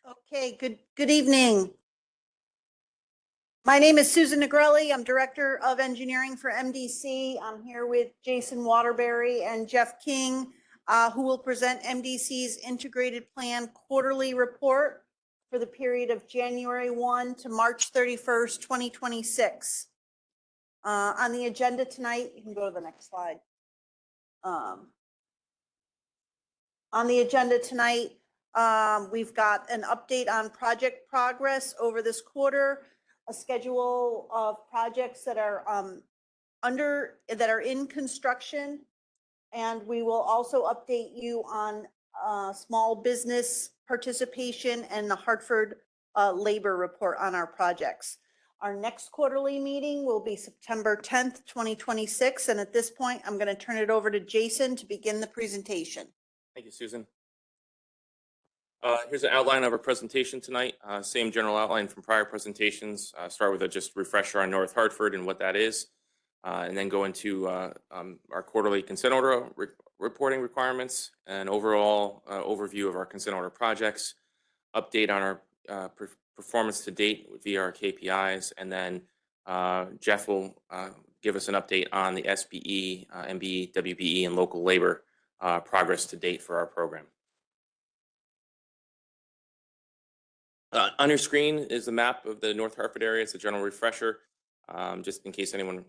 Okay, good evening. My name is Susan Negrelli. I'm Director of Engineering for MDC. I'm here with Jason Waterbury and Jeff King, who will present MDC's Integrated Plan Quarterly Report for the period of January 1 to March 31st, 2026. On the agenda tonight, you can go to the next slide. On the agenda tonight, we've got an update on project progress over this quarter, a schedule of projects that are in construction, and we will also update you on small business participation and the Hartford labor report on our projects. Our next quarterly meeting will be September 10th, 2026, and at this point, I'm going to turn it over to Jason to begin the presentation. Thank you, Susan. Here's an outline of our presentation tonight. Same general outline from prior presentations. Start with a just refresher on North Hartford and what that is, and then go into our quarterly consent order reporting requirements, and overall overview of our consent order projects, update on our performance to date via our KPIs, and then Jeff will give us an update on the SBE, MBE, WBE, and local labor progress to date for our program. On your screen is the map of the North Hartford area. It's a general refresher, just in case anyone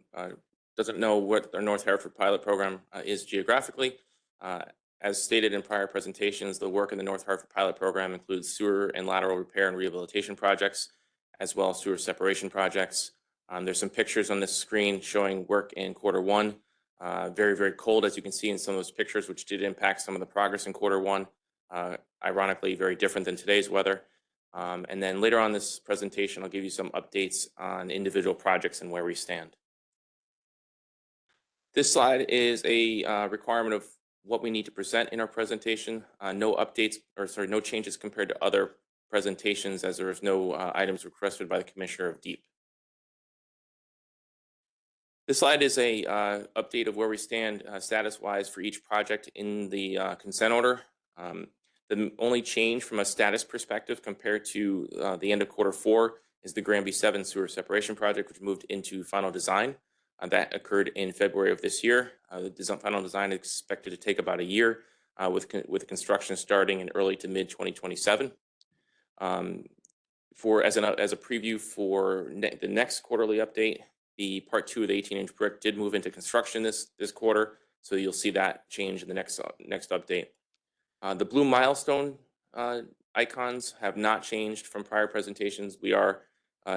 doesn't know what our North Hartford pilot program is geographically. As stated in prior presentations, the work in the North Hartford pilot program includes sewer and lateral repair and rehabilitation projects, as well as sewer separation projects. There's some pictures on this screen showing work in quarter one. Very, very cold, as you can see in some of those pictures, which did impact some of the progress in quarter one. Ironically, very different than today's weather. And then later on this presentation, I'll give you some updates on individual projects and where we stand. This slide is a requirement of what we need to present in our presentation. No changes compared to other presentations, as there is no items requested by the Commissioner of DEEP. This slide is a update of where we stand status-wise for each project in the consent order. The only change from a status perspective compared to the end of quarter four is the Granby 7 sewer separation project, which moved into final design. That occurred in February of this year. The final design is expected to take about a year, with construction starting in early to mid 2027. As a preview for the next quarterly update, the part 2 of the 18-inch brick did move into construction this quarter, so you'll see that change in the next update. The blue milestone icons have not changed from prior presentations. We are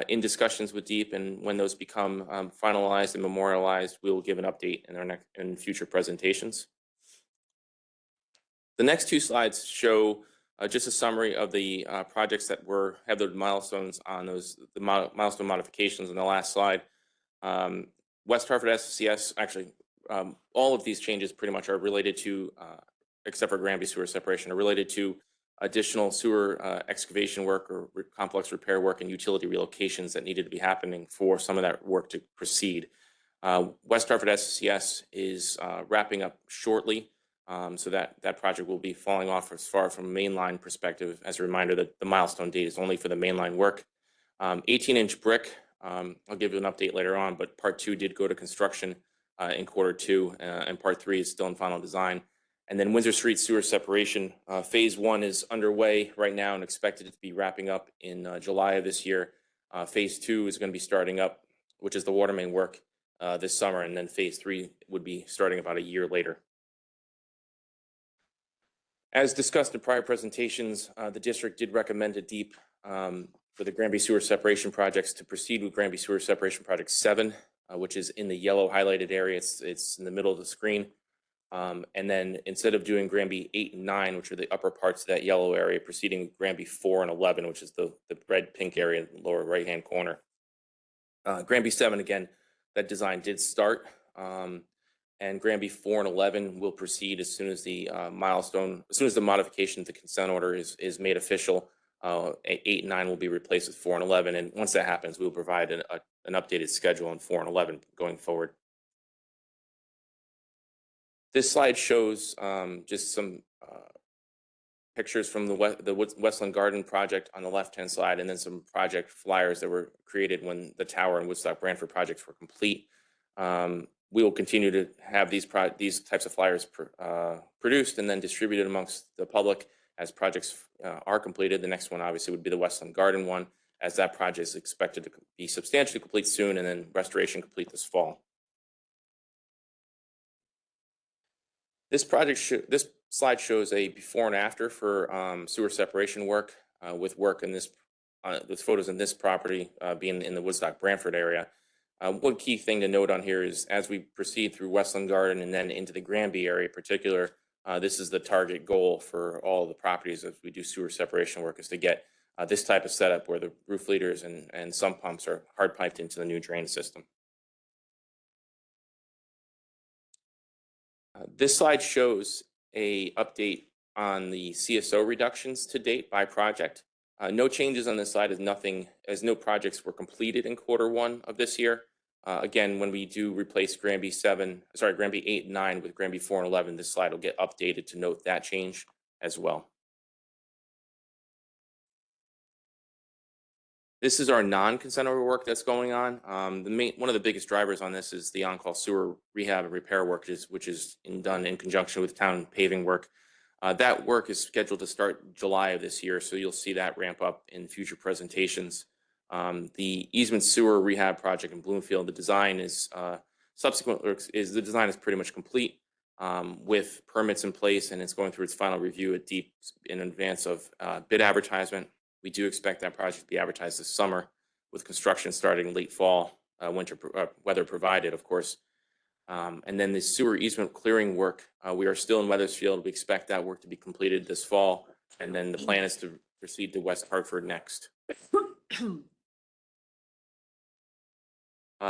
in discussions with DEEP, and when those become finalized and memorialized, we will give an update in future presentations. The next two slides show just a summary of the projects that have the milestones on the milestone modifications in the last slide. West Hartford SCS, actually, all of these changes pretty much are related to, except for Granby sewer separation, are related to additional sewer excavation work or complex repair work and utility relocations that needed to be happening for some of that work to proceed. West Hartford SCS is wrapping up shortly, so that project will be falling off as far from a mainline perspective. As a reminder, that the milestone date is only for the mainline work. 18-inch brick, I'll give you an update later on, but part 2 did go to construction in quarter 2, and part 3 is still in final design. And then Windsor Street sewer separation, phase 1 is underway right now and expected to be wrapping up in July of this year. Phase 2 is going to be starting up, which is the water main work, this summer, and then phase 3 would be starting about a year later. As discussed in prior presentations, the district did recommend to DEEP for the Granby sewer separation projects to proceed with Granby sewer separation project 7, which is in the yellow highlighted area. It's in the middle of the screen. And then instead of doing Granby 8 and 9, which are the upper parts of that yellow area, proceeding with Granby 4 and 11, which is the red pink area in the lower right-hand corner. Granby 7, again, that design did start, and Granby 4 and 11 will proceed as soon as the modification to the consent order is made official. 8 and 9 will be replaced with 4 and 11, and once that happens, we will provide an updated schedule on 4 and 11 going forward. This slide shows just some pictures from the Westland Garden project on the left-hand side, and then some project flyers that were created when the tower and Woodstock Branford projects were complete. We will continue to have these types of flyers produced and then distributed amongst the public as projects are completed. The next one obviously would be the Westland Garden one, as that project is expected to be substantially complete soon, and then restoration complete this fall. This slide shows a before and after for sewer separation work, with work in this, with photos in this property being in the Woodstock Branford area. One key thing to note on here is as we proceed through Westland Garden and then into the Granby area in particular, this is the target goal for all the properties as we do sewer separation work, is to get this type of setup where the roof leaders and sump pumps are hard piped into the new drain system. This slide shows a update on the CSO reductions to date by project. No changes on this slide, as no projects were completed in Q1 of this year. Again, when we do replace Granby 8 and 9 with Granby 4 and 11, this slide will get updated to note that change as well. This is our non-consent order work that's going on. One of the biggest drivers on this is the on-call sewer rehab and repair work, which is done in conjunction with town paving work. That work is scheduled to start July of this year, so you'll see that ramp up in future presentations. The easement sewer rehab project in Bloomfield, the design is pretty much complete with permits in place, and it's going through its final review at DEEP in advance of bid advertisement. We do expect that project to be advertised this summer, with construction starting late fall, weather provided, of course. And then the sewer easement clearing work, we are still in Weathersfield. We expect that work to be completed this fall, and then the plan is to proceed to West Hartford next.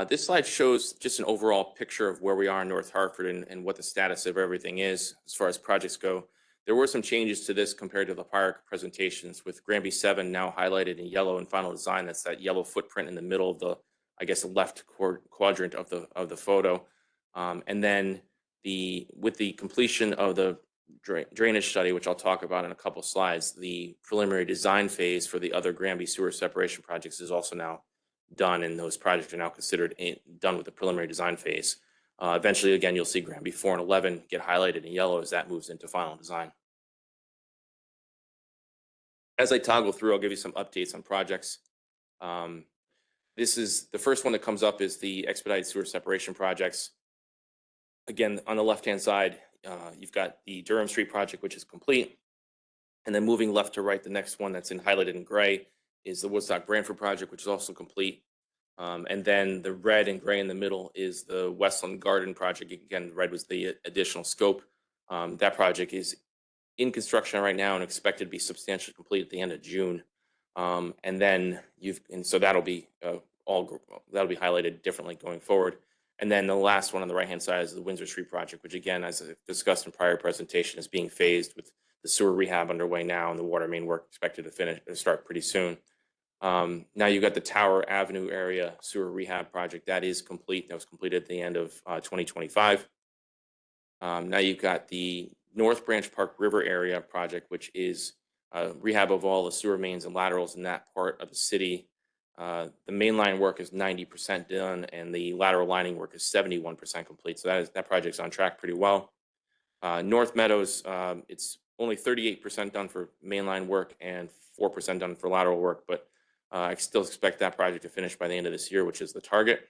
This slide shows just an overall picture of where we are in North Hartford and what the status of everything is as far as projects go. There were some changes to this compared to the prior presentations, with Granby 7 now highlighted in yellow in final design. That's that yellow footprint in the middle of the, I guess, the left quadrant of the photo. And then with the completion of the drainage study, which I'll talk about in a couple slides, the preliminary design phase for the other Granby sewer separation projects is also now done, and those projects are now considered done with the preliminary design phase. Eventually, again, you'll see Granby 4 and 11 get highlighted in yellow as that moves into final design. As I toggle through, I'll give you some updates on projects. This is the first one that comes up is the expedited sewer separation projects. Again, on the left-hand side, you've got the Durham Street project, which is complete. And then moving left to right, the next one that's highlighted in gray is the Woodstock Branford project, which is also complete. And then the red and gray in the middle is the Westland Garden project. Again, red was the additional scope. That project is in construction right now and expected to be substantially complete at the end of June. And then so that'll be highlighted differently going forward. And then the last one on the right-hand side is the Windsor Street project, which again, as I discussed in prior presentation, is being phased with the sewer rehab underway now and the water main work expected to start pretty soon. Now you've got the Tower Avenue area sewer rehab project that is complete. That was completed at the end of 2025. Now you've got the North Branch Park River area project, which is rehab of all the sewer mains and laterals in that part of the city. The mainline work is 90% done, and the lateral lining work is 71% complete. So that project's on track pretty well. North Meadows, it's only 38% done for mainline work and 4% done for lateral work, but I still expect that project to finish by the end of this year, which is the target.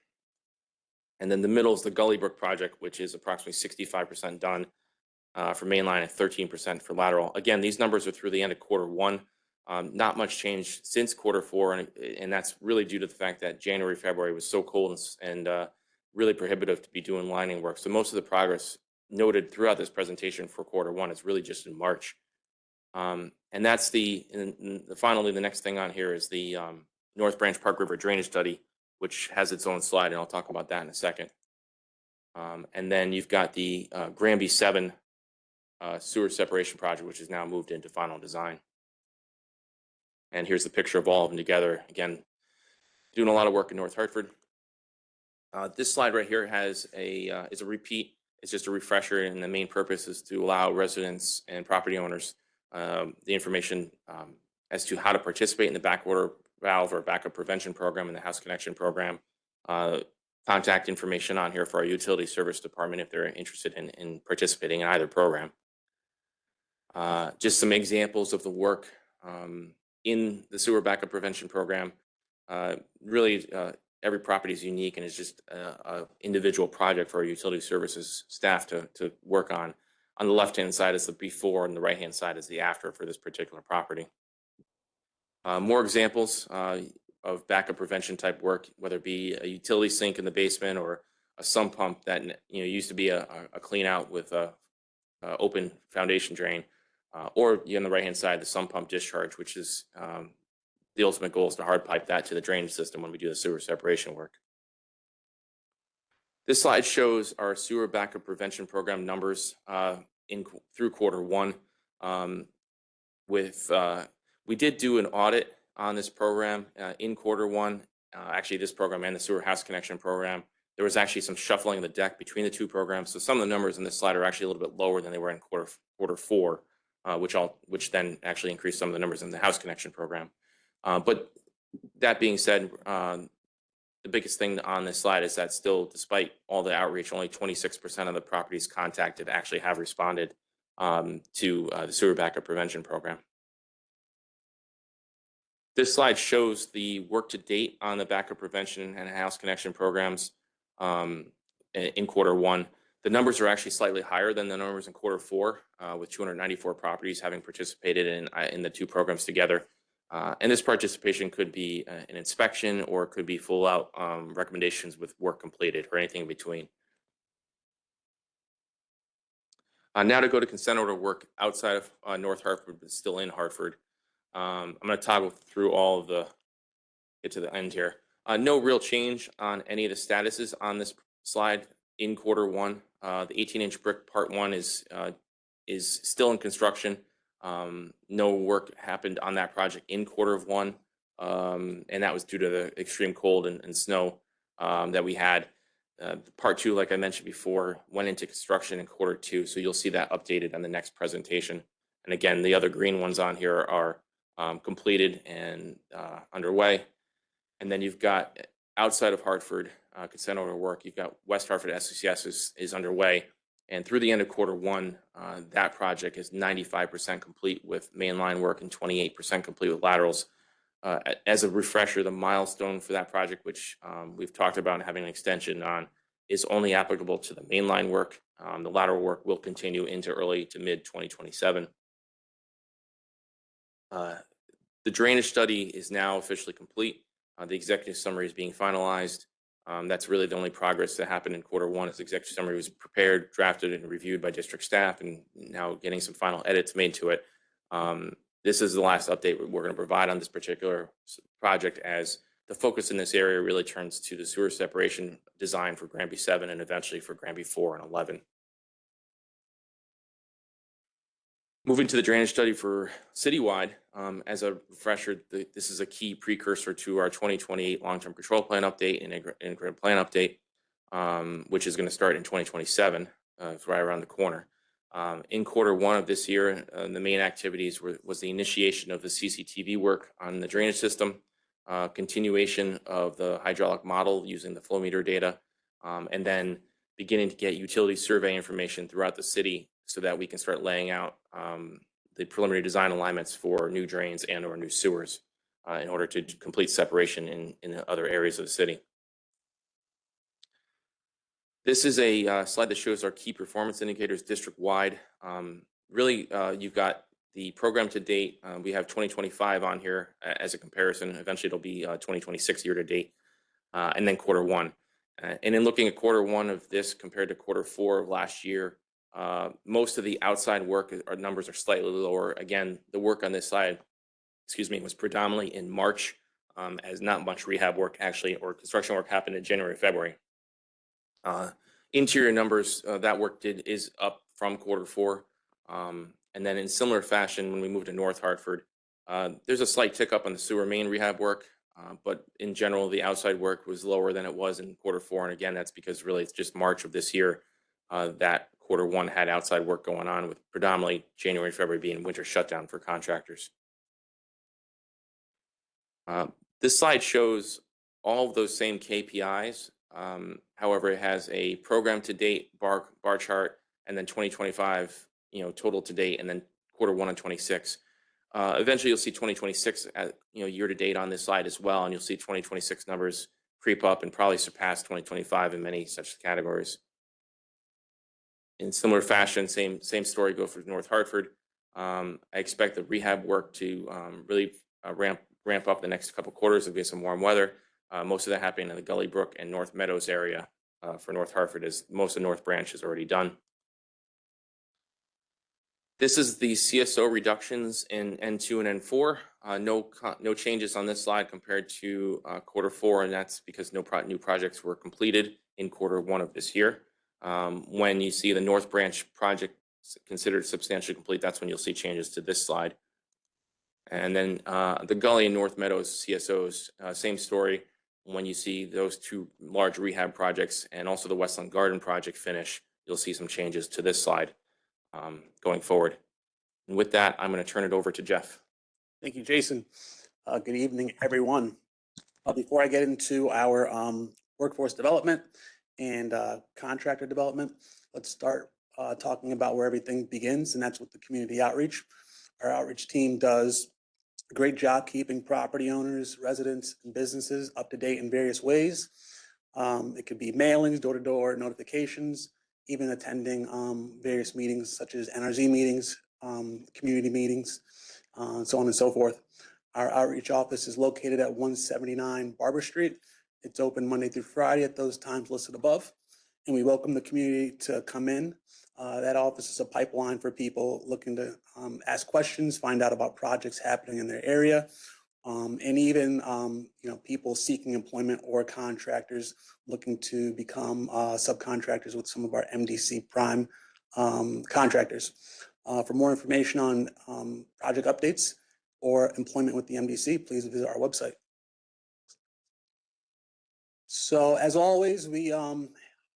And then the middle is the Gully Brook project, which is approximately 65% done for mainline and 13% for lateral. Again, these numbers are through the end of Q1. Not much change since Q4, and that's really due to the fact that January, February was so cold and really prohibitive to be doing lining work. So most of the progress noted throughout this presentation for Q1 is really just in March. And that's finally, the next thing on here is the North Branch Park River drainage study, which has its own slide, and I'll talk about that in a second. And then you've got the Granby 7 sewer separation project, which is now moved into final design. And here's the picture of all of them together. Again, doing a lot of work in North Hartford. This slide right here is a repeat. It's just a refresher, and the main purpose is to allow residents and property owners the information as to how to participate in the backwater valve or backup prevention program and the house connection program. Contact information on here for our utility service department if they're interested in participating in either program. Just some examples of the work in the sewer backup prevention program. Really, every property is unique and is just an individual project for our utility services staff to work on. On the left-hand side is the before and the right-hand side is the after for this particular property. More examples of backup prevention type work, whether it be a utility sink in the basement or a sump pump that used to be a clean out with a open foundation drain, or on the right-hand side, the sump pump discharge, which is the ultimate goal is to hard pipe that to the drainage system when we do the sewer separation work. This slide shows our sewer backup prevention program numbers through Q1. We did do an audit on this program in Q1. Actually, this program and the sewer house connection program, there was actually some shuffling of the deck between the two programs. So some of the numbers in this slide are actually a little bit lower than they were in Q4, which then actually increased some of the numbers in the house connection program. But that being said, the biggest thing on this slide is that still, despite all the outreach, only 26% of the properties contacted actually have responded to the sewer backup prevention program. This slide shows the work to date on the backup prevention and house connection programs in Q1. The numbers are actually slightly higher than the numbers in Q4, with 294 properties having participated in the two programs together. And this participation could be an inspection or it could be full out recommendations with work completed or anything in between. Now to go to consent order work outside of North Hartford, but still in Hartford. I'm going to toggle through all of get to the end here. No real change on any of the statuses on this slide in Q1. The 18-inch brick part 1 is still in construction. No work happened on that project in Q1, and that was due to the extreme cold and snow that we had. Part 2, like I mentioned before, went into construction in Q2, so you'll see that updated on the next presentation. And again, the other green ones on here are completed and underway. And then you've got outside of Hartford consent order work. You've got West Hartford SCCS is underway, and through the end of Q1, that project is 95% complete with mainline work and 28% complete with laterals. As a refresher, the milestone for that project, which we've talked about having an extension on, is only applicable to the mainline work. The lateral work will continue into early to mid 2027. The drainage study is now officially complete. The executive summary is being finalized. That's really the only progress that happened in Q1 as the executive summary was prepared, drafted, and reviewed by district staff, and now getting some final edits made to it. This is the last update we're going to provide on this particular project, as the focus in this area really turns to the sewer separation design for Granby 7 and eventually for Granby 4 and 11. Moving to the drainage study for citywide, as a refresher, this is a key precursor to our 2028 long-term control plan update and integrated plan update, which is going to start in 2027. It's right around the corner. In Q1 of this year, the main activities was the initiation of the CCTV work on the drainage system, continuation of the hydraulic model using the flow meter data, and then beginning to get utility survey information throughout the city so that we can start laying out the preliminary design alignments for new drains and or new sewers in order to complete separation in other areas of the city. This is a slide that shows our key performance indicators district-wide. Really, you've got the program to date. We have 2025 on here as a comparison. Eventually, it'll be 2026 year to date, and then Q1. And in looking at Q1 of this compared to Q4 of last year, most of the outside work numbers are slightly lower. Again, the work on this side, was predominantly in March, as not much rehab work actually or construction work happened in January, February. Interior numbers, that work is up from Q4. And then in similar fashion, when we move to North Hartford, there's a slight tick up on the sewer main rehab work, but in general, the outside work was lower than it was in Q4. And again, that's because really it's just March of this year that Q1 had outside work going on, with predominantly January and February being winter shutdown for contractors. This slide shows all of those same KPIs. However, it has a program to date bar chart, and then 2025, total to date, and then Q1 of 26. Eventually, you'll see 2026 year to date on this slide as well, and you'll see 2026 numbers creep up and probably surpass 2025 in many such categories. In similar fashion, same story go for North Hartford. I expect the rehab work to really ramp up the next couple quarters. There'll be some warm weather. Most of that happening in the Gully Brook and North Meadows area for North Hartford, as most of North Branch is already done. This is the CSO reductions in N2 and N4. No changes on this slide compared to Q4, and that's because no new projects were completed in Q1 of this year. When you see the North Branch project considered substantially complete, that's when you'll see changes to this slide. And then the Gully and North Meadows CSOs, same story. When you see those two large rehab projects and also the Westland Garden project finish, you'll see some changes to this slide going forward. And with that, I'm going to turn it over to Jeff. Thank you, Jason. Good evening, everyone. Before I get into our workforce development and contractor development, let's start talking about where everything begins, and that's with the community outreach. Our outreach team does a great job keeping property owners, residents, and businesses up to date in various ways. It could be mailings, door-to-door notifications, even attending various meetings such as NRZ meetings, community meetings, so on and so forth. Our outreach office is located at 179 Barber Street. It's open Monday through Friday at those times listed above, and we welcome the community to come in. That office is a pipeline for people looking to ask questions, find out about projects happening in their area, and even people seeking employment or contractors looking to become subcontractors with some of our MDC prime contractors. For more information on project updates or employment with the MDC, please visit our website. So as always, we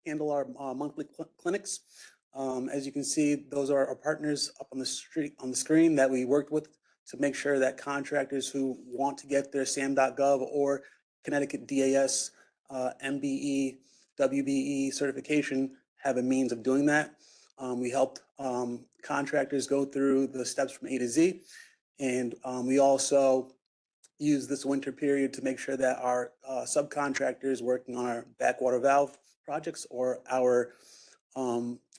handle our monthly clinics. As you can see, those are our partners up on the screen that we worked with to make sure that contractors who want to get their SAM.gov or Connecticut DAS, MBE, WBE certification have a means of doing that. We helped contractors go through the steps from A to Z. And we also use this winter period to make sure that our subcontractors working on our backwater valve projects or our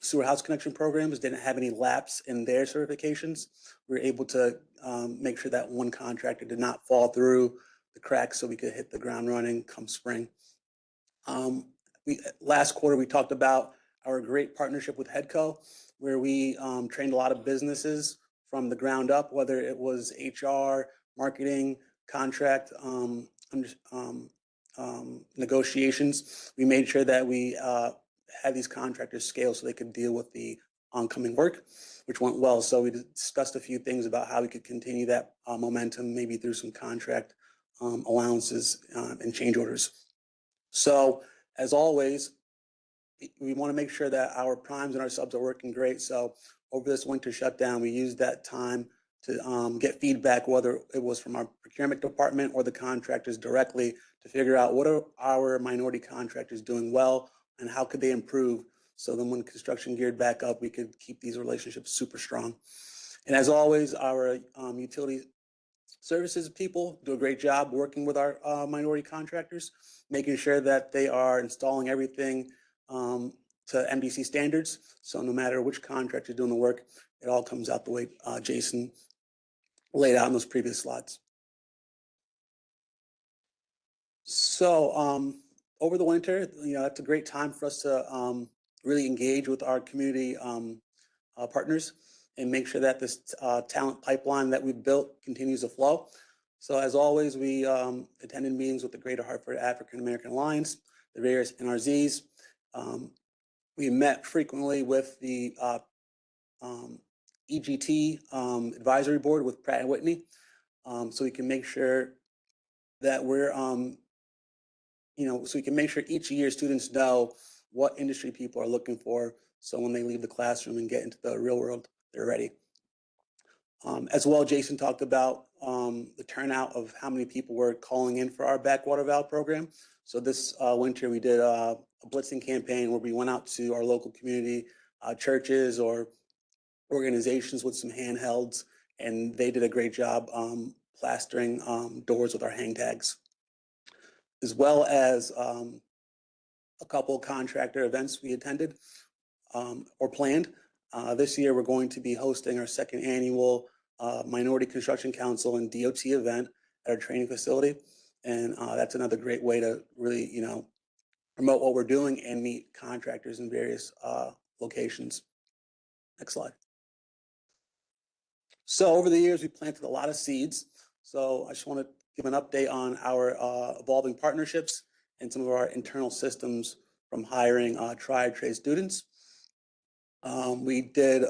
sewer house connection programs didn't have any lapse in their certifications. We were able to make sure that one contractor did not fall through the cracks so we could hit the ground running come spring. Last quarter, we talked about our great partnership with HEDCO, where we trained a lot of businesses from the ground up, whether it was HR, marketing, contract, negotiations. We made sure that we had these contractors scale so they could deal with the oncoming work, which went well. So we discussed a few things about how we could continue that momentum, maybe through some contract allowances and change orders. So as always, we want to make sure that our primes and our subs are working great. So over this winter shutdown, we used that time to get feedback, whether it was from our procurement department or the contractors directly, to figure out what are our minority contractors doing well and how could they improve. So then when construction geared back up, we could keep these relationships super strong. And as always, our utility services people do a great job working with our minority contractors, making sure that they are installing everything to MDC standards. So no matter which contractor is doing the work, it all comes out the way Jason laid out in those previous slides. So over the winter, it's a great time for us to really engage with our community partners and make sure that this talent pipeline that we've built continues to flow. So as always, we attended meetings with the Greater Hartford African American Alliance, the various NRZs. We met frequently with the EGT advisory board with Pratt & Whitney, so we can make sure that we're, so we can make sure each year students know what industry people are looking for, So when they leave the classroom and get into the real world, they're ready. As well, Jason talked about the turnout of how many people were calling in for our backwater valve program. So this winter we did a blitzing campaign where we went out to our local community, churches or organizations with some handhelds, and they did a great job plastering doors with our hang tags, as well as a couple contractor events we attended or planned. This year, we're going to be hosting our second annual Minority Construction Council and DOT event at our training facility. And that's another great way to really, promote what we're doing and meet contractors in various locations. Next slide. So over the years, we planted a lot of seeds. So I just want to give an update on our evolving partnerships and some of our internal systems from hiring tri-trade students. We did,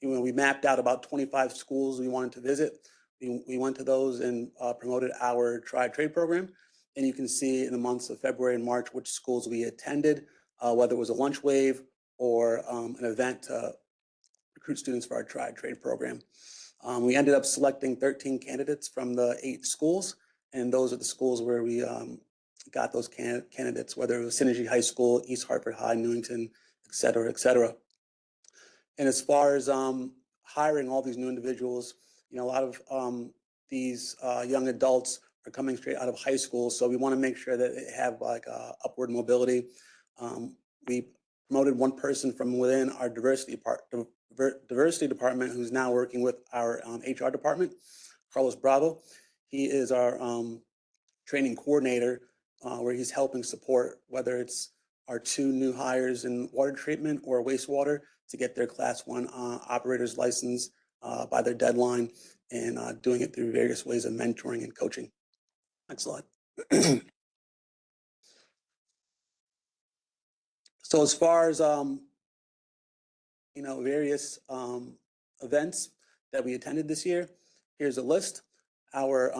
we mapped out about 25 schools we wanted to visit. We went to those and promoted our tri-trade program. And you can see in the months of February and March which schools we attended, whether it was a lunch wave or an event to recruit students for our tri-trade program. We ended up selecting 13 candidates from the 8 schools, and those are the schools where we got those candidates, whether it was Synergy High School, East Hartford High, Newington, et cetera, et cetera. And as far as hiring all these new individuals, a lot of these young adults are coming straight out of high school, so we want to make sure that they have like upward mobility. We promoted one person from within our diversity department who's now working with our HR department, Carlos Bravo. He is our training coordinator, where he's helping support whether it's our 2 new hires in water treatment or wastewater to get their Class 1 operator's license by their deadline, and doing it through various ways of mentoring and coaching. Next slide. So as far as various events that we attended this year, here's a list. Our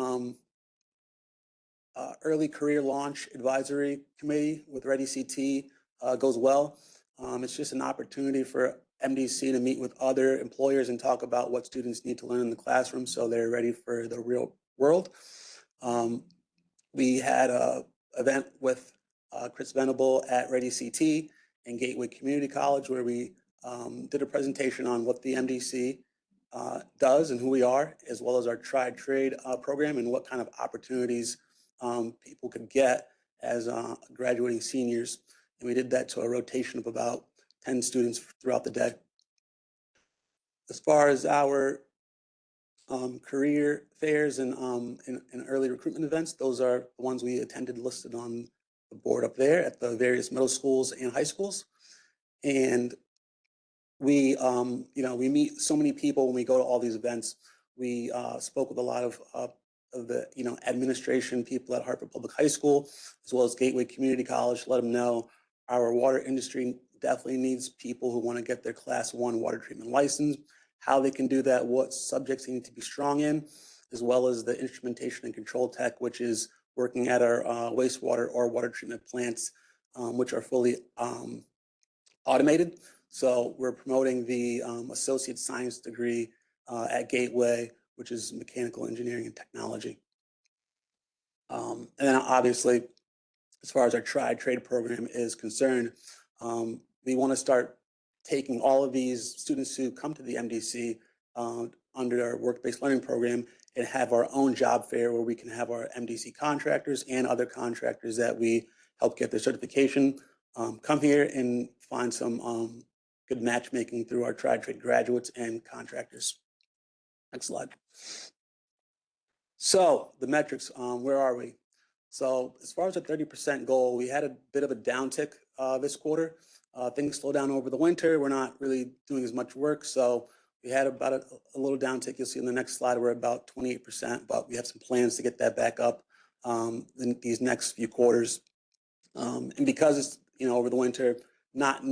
early career launch advisory committee with Ready CT goes well. It's just an opportunity for MDC to meet with other employers and talk about what students need to learn in the classroom so they're ready for the real world. We had an event with Chris Venable at Ready CT and Gateway Community College, where we did a presentation on what the MDC does and who we are, as well as our tri-trade program and what kind of opportunities people could get as graduating seniors. And we did that to a rotation of about 10 students throughout the day. As far as our career fairs and early recruitment events, those are the ones we attended listed on the board up there at the various middle schools and high schools. And we, we meet so many people when we go to all these events. We spoke with a lot of the, administration people at Hartford Public High School, as well as Gateway Community College, let them know our water industry definitely needs people who want to get their Class 1 water treatment license, how they can do that, what subjects they need to be strong in, as well as the instrumentation and control tech, which is working at our wastewater or water treatment plants, which are fully automated. So we're promoting the associate science degree at Gateway, which is mechanical engineering and technology. And then obviously, as far as our tri-trade program is concerned, we want to start taking all of these students who come to the MDC under our work-based learning program and have our own job fair where we can have our MDC contractors and other contractors that we help get their certification come here and find some good matchmaking through our tri-trade graduates and contractors. Next slide. So the metrics, where are we? So as far as the 30% goal, we had a bit of a downtick this quarter. Things slowed down over the winter. We're not really doing as much work. So we had about a little downtick. You'll see in the next slide, we're about 28%, but we have some plans to get that back up in these next few quarters. And because it's, over the winter, not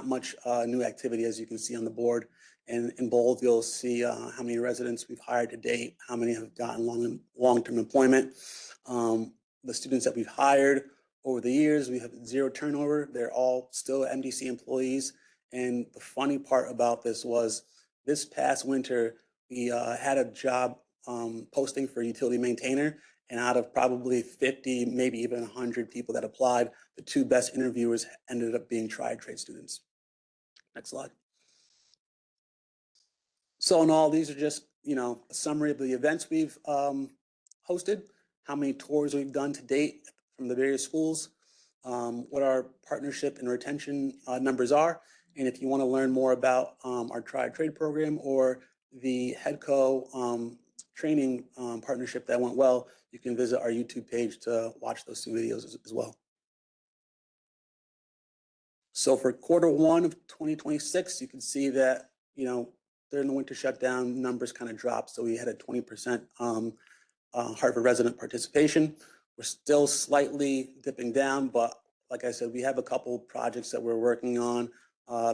much new activity, as you can see on the board. And in bold, you'll see how many residents we've hired to date, how many have gotten long-term employment. The students that we've hired over the years, we have 0 turnover. They're all still MDC employees, And the funny part about this was this past winter, we had a job posting for utility maintainer. And out of probably 50, maybe even 100 people that applied, the two best interviewers ended up being tri-trade students. Next slide. So in all, these are just, a summary of the events we've hosted, how many tours we've done to date from the various schools, what our partnership and retention numbers are. And if you want to learn more about our tri-trade program or the HEDCO training partnership that went well, you can visit our YouTube page to watch those two videos as well. So for Q1 of 2026, you can see that, during the winter shutdown, numbers kind of dropped. So we had a 20% Hartford resident participation. We're still slightly dipping down, but like I said, we have a couple projects that we're working on,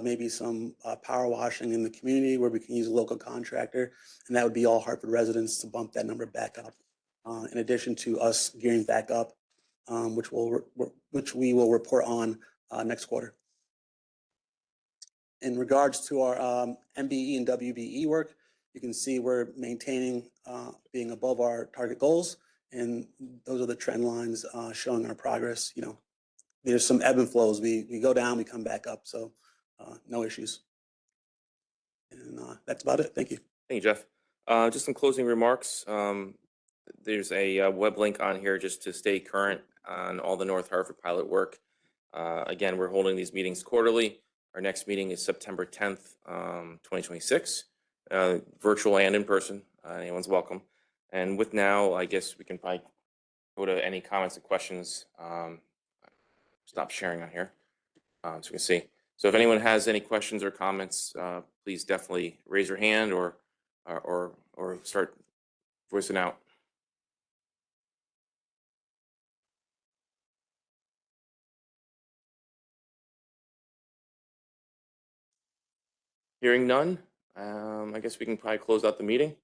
maybe some power washing in the community where we can use a local contractor, and that would be all Hartford residents to bump that number back up. In addition to us gearing back up, which we will report on next quarter. In regards to our MBE and WBE work, you can see we're maintaining being above our target goals, and those are the trend lines showing our progress. There's some ebb and flows. We go down, we come back up, so no issues. And that's about it. Thank you. Thank you, Jeff. Just some closing remarks. There's a web link on here just to stay current on all the North Hartford pilot work. Again, we're holding these meetings quarterly. Our next meeting is September 10th, 2026, virtual and in person. Anyone's welcome. And with now, I guess we can probably go to any comments and questions. Stop sharing on here so we can see. So if anyone has any questions or comments, please definitely raise your hand or start voicing out. Hearing none, I guess we can probably close out the meeting.